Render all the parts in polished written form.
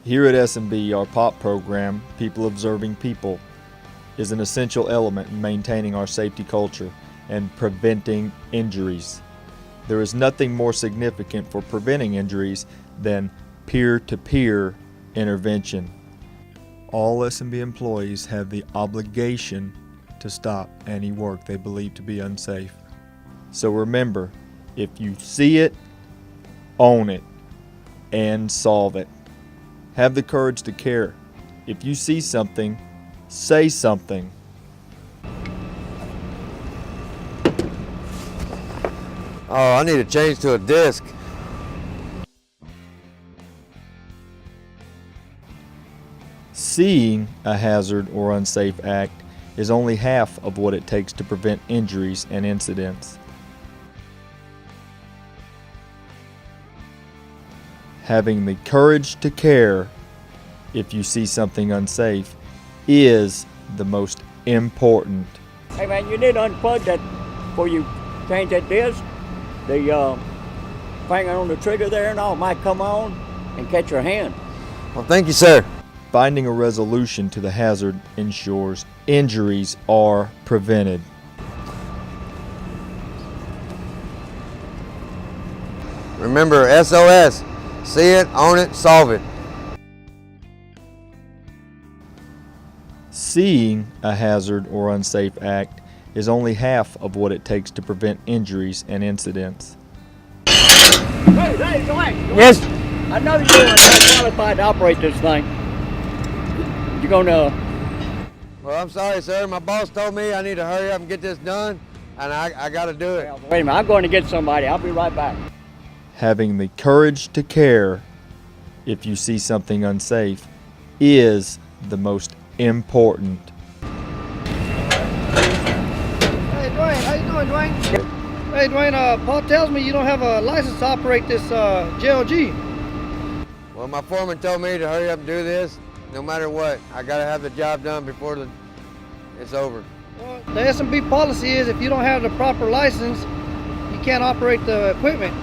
Here at S&B, our POP program, People Observing People, is an essential element in maintaining our safety culture and preventing injuries. There is nothing more significant for preventing injuries than peer-to-peer intervention. All S&B employees have the obligation to stop any work they believe to be unsafe. So remember, if you see it, own it, and solve it. Have the courage to care. If you see something, say something. Oh, I need to change to a disc. Seeing a hazard or unsafe act is only half of what it takes to prevent injuries and incidents. Having the courage to care if you see something unsafe is the most important. Hey man, you need to unplug that before you change that disc. The finger on the trigger there and all might come on and catch your hand. Well, thank you, sir. Finding a resolution to the hazard ensures injuries are prevented. Remember, SOS. See it, own it, solve it. Seeing a hazard or unsafe act is only half of what it takes to prevent injuries and incidents. Hey, Dwayne! Yes? I know you're not qualified to operate this thing. You're gonna... Well, I'm sorry, sir. My boss told me I need to hurry up and get this done, and I got to do it. Wait a minute, I'm going to get somebody. I'll be right back. Having the courage to care if you see something unsafe is the most important. Hey Dwayne, how you doing, Dwayne? Hey Dwayne, Paul tells me you don't have a license to operate this JLG. Well, my foreman told me to hurry up and do this, no matter what. I got to have the job done before it's over. Well, the S&B policy is if you don't have the proper license, you can't operate the equipment.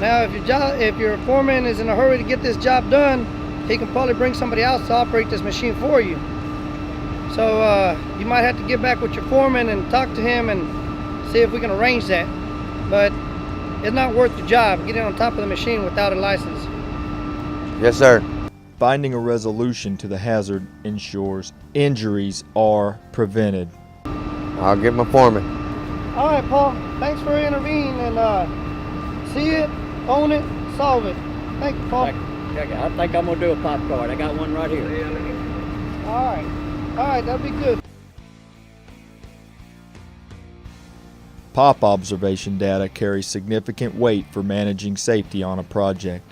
Now, if your foreman is in a hurry to get this job done, he can probably bring somebody else to operate this machine for you. So you might have to get back with your foreman and talk to him and see if we can arrange that. But it's not worth the job getting on top of the machine without a license. Yes, sir. Finding a resolution to the hazard ensures injuries are prevented. I'll get my foreman. All right, Paul. Thanks for intervening and see it, own it, solve it. Thank you, Paul. Check it. I think I'm gonna do a pop card. I got one right here. All right, that'll be good. POP observation data carries significant weight for managing safety on a project.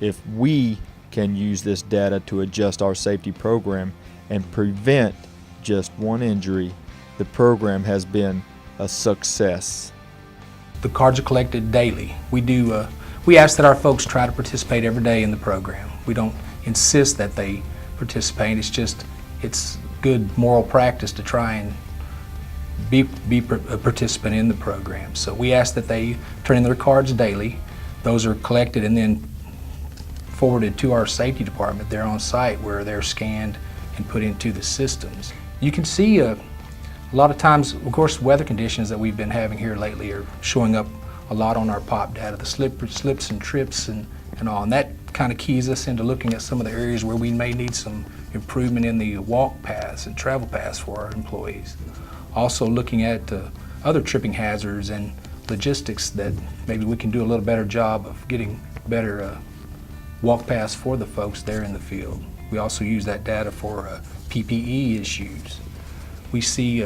If we can use this data to adjust our safety program and prevent just one injury, the program has been a success. The cards are collected daily. We ask that our folks try to participate every day in the program. We don't insist that they participate. It's good moral practice to try and be a participant in the program. So we ask that they turn in their cards daily. Those are collected and then forwarded to our safety department there on site where they're scanned and put into the systems. You can see a lot of times, of course, weather conditions that we've been having here lately are showing up a lot on our POP data, the slips and trips and all, and that kind of keys us into looking at some of the areas where we may need some improvement in the walk paths and travel paths for our employees. Also looking at other tripping hazards and logistics that maybe we can do a little better job of getting better walk paths for the folks there in the field. We also use that data for PPE issues. We see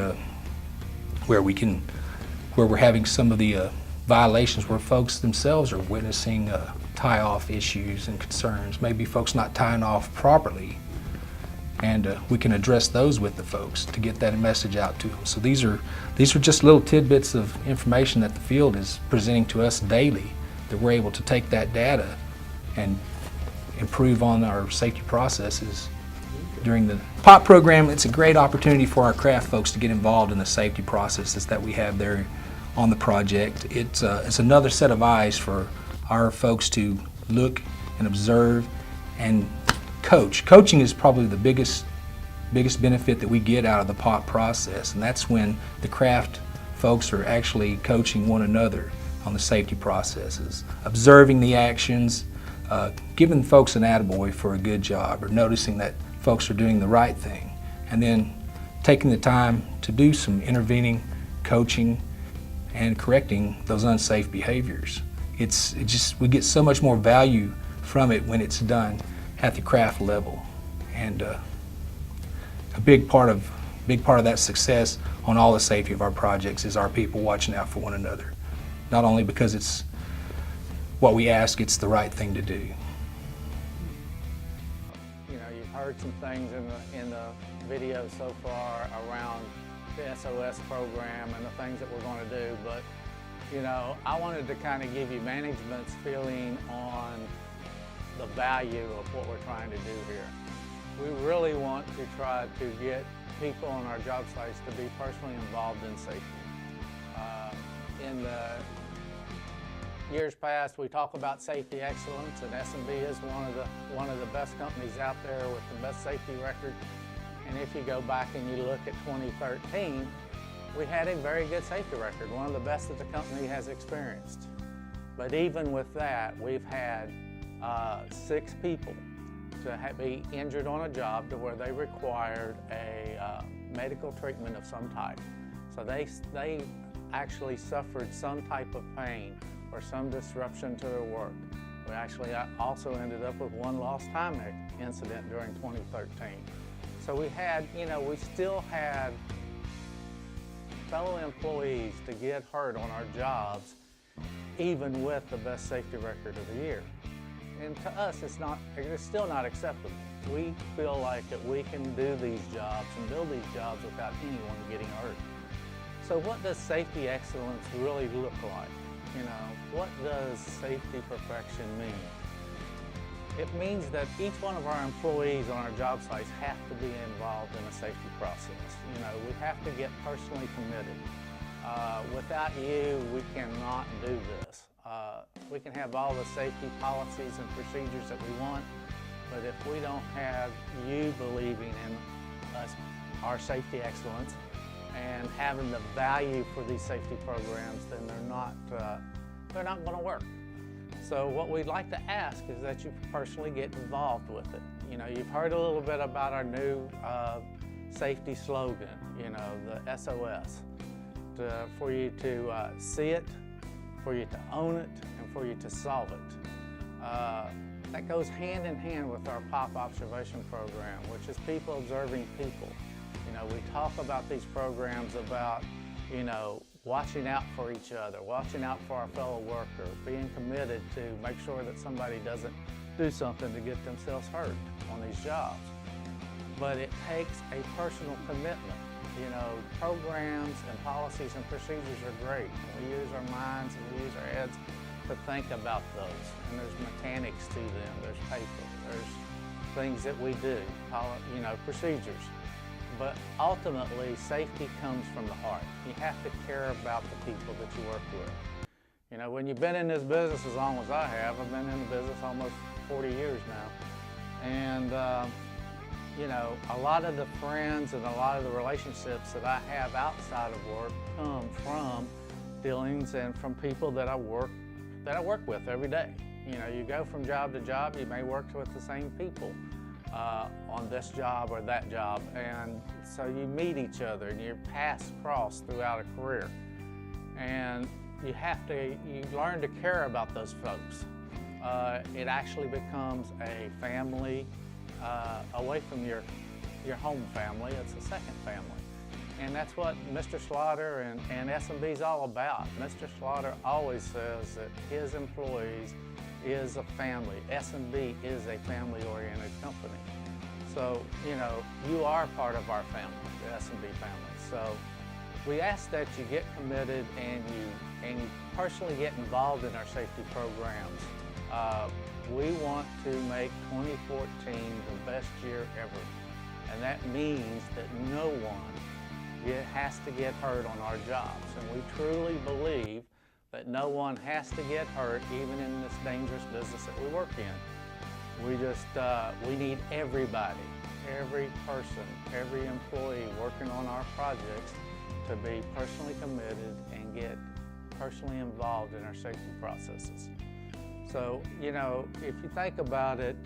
where we're having some of the violations where folks themselves are witnessing tie-off issues and concerns. Maybe folks not tying off properly, and we can address those with the folks to get that message out to them. So these are just little tidbits of information that the field is presenting to us daily that we're able to take that data and improve on our safety processes during the POP program. It's a great opportunity for our craft folks to get involved in the safety processes that we have there on the project. It's another set of eyes for our folks to look and observe and coach. Coaching is probably the biggest benefit that we get out of the POP process, and that's when the craft folks are actually coaching one another on the safety processes, observing the actions, giving folks an attaboy for a good job, or noticing that folks are doing the right thing, and then taking the time to do some intervening coaching and correcting those unsafe behaviors. We get so much more value from it when it's done at the craft level, and a big part of that success on all the safety of our projects is our people watching out for one another. Not only because it's what we ask, it's the right thing to do. You know, you've heard some things in the video so far around the SOS program and the things that we're going to do, but you know, I wanted to kind of give you management's feeling on the value of what we're trying to do here. We really want to try to get people on our job sites to be personally involved in safety. In the years past, we talk about safety excellence, and S&B is one of the best companies out there with the best safety record. And if you go back and you look at 2013, we had a very good safety record, one of the best that the company has experienced. But even with that, we've had 6 people to be injured on a job to where they required a medical treatment of some type. So they actually suffered some type of pain or some disruption to their work. We actually also ended up with 1 lost time incident during 2013. So we had, you know, we still had fellow employees to get hurt on our jobs, even with the best safety record of the year. And to us, it's still not acceptable. We feel like that we can do these jobs and build these jobs without anyone getting hurt. So what does safety excellence really look like? You know, what does safety perfection mean? It means that each one of our employees on our job sites have to be involved in a safety process. You know, we have to get personally committed. Without you, we cannot do this. We can have all the safety policies and procedures that we want, but if we don't have you believing in us, our safety excellence, and having the value for these safety programs, then they're not going to work. So what we'd like to ask is that you personally get involved with it. You know, you've heard a little bit about our new safety slogan, you know, the SOS, for you to see it, for you to own it, and for you to solve it. That goes hand in hand with our POP observation program, which is people observing people. You know, we talk about these programs about, you know, watching out for each other, watching out for our fellow worker, being committed to make sure that somebody doesn't do something to get themselves hurt on these jobs. But it takes a personal commitment. You know, programs and policies and procedures are great. We use our minds and we use our heads to think about those. And there's mechanics to them, there's paper, there's things that we do, you know, procedures. But ultimately, safety comes from the heart. You have to care about the people that you work with. You know, when you've been in this business as long as I have, I've been in the business almost 40 years now. And, you know, a lot of the friends and a lot of the relationships that I have outside of work come from dealings and from people that I work with every day. You know, you go from job to job, you may work with the same people on this job or that job, and so you meet each other and your paths cross throughout a career, and you learn to care about those folks. It actually becomes a family away from your home family. It's a second family, and that's what Mr. Slaughter and S&B is all about. Mr. Slaughter always says that his employees is a family. S&B is a family-oriented company. So, you know, you are part of our family, the S&B family. So we ask that you get committed and you personally get involved in our safety programs. We want to make 2014 the best year ever. And that means that no one has to get hurt on our jobs. And we truly believe that no one has to get hurt, even in this dangerous business that we work in. We need everybody, every person, every employee working on our projects to be personally committed and get personally involved in our safety processes. So, you know, if you think about it,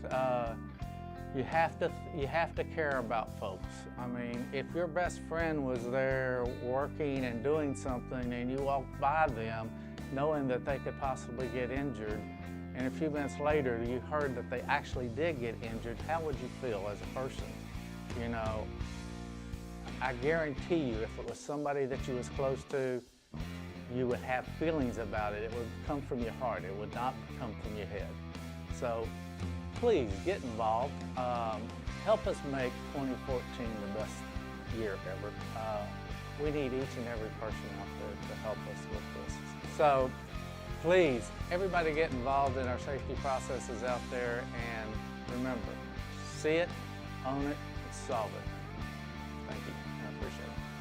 you have to care about folks. I mean, if your best friend was there working and doing something and you walked by them knowing that they could possibly get injured, and a few minutes later you heard that they actually did get injured, how would you feel as a person? You know, I guarantee you if it was somebody that you was close to, you would have feelings about it. It would come from your heart. It would not come from your head. So please get involved. Help us make 2014 the best year ever. We need each and every person out there to help us with this. So please, everybody get involved in our safety processes out there, and remember, see it, own it, and solve it. Thank you, I appreciate it.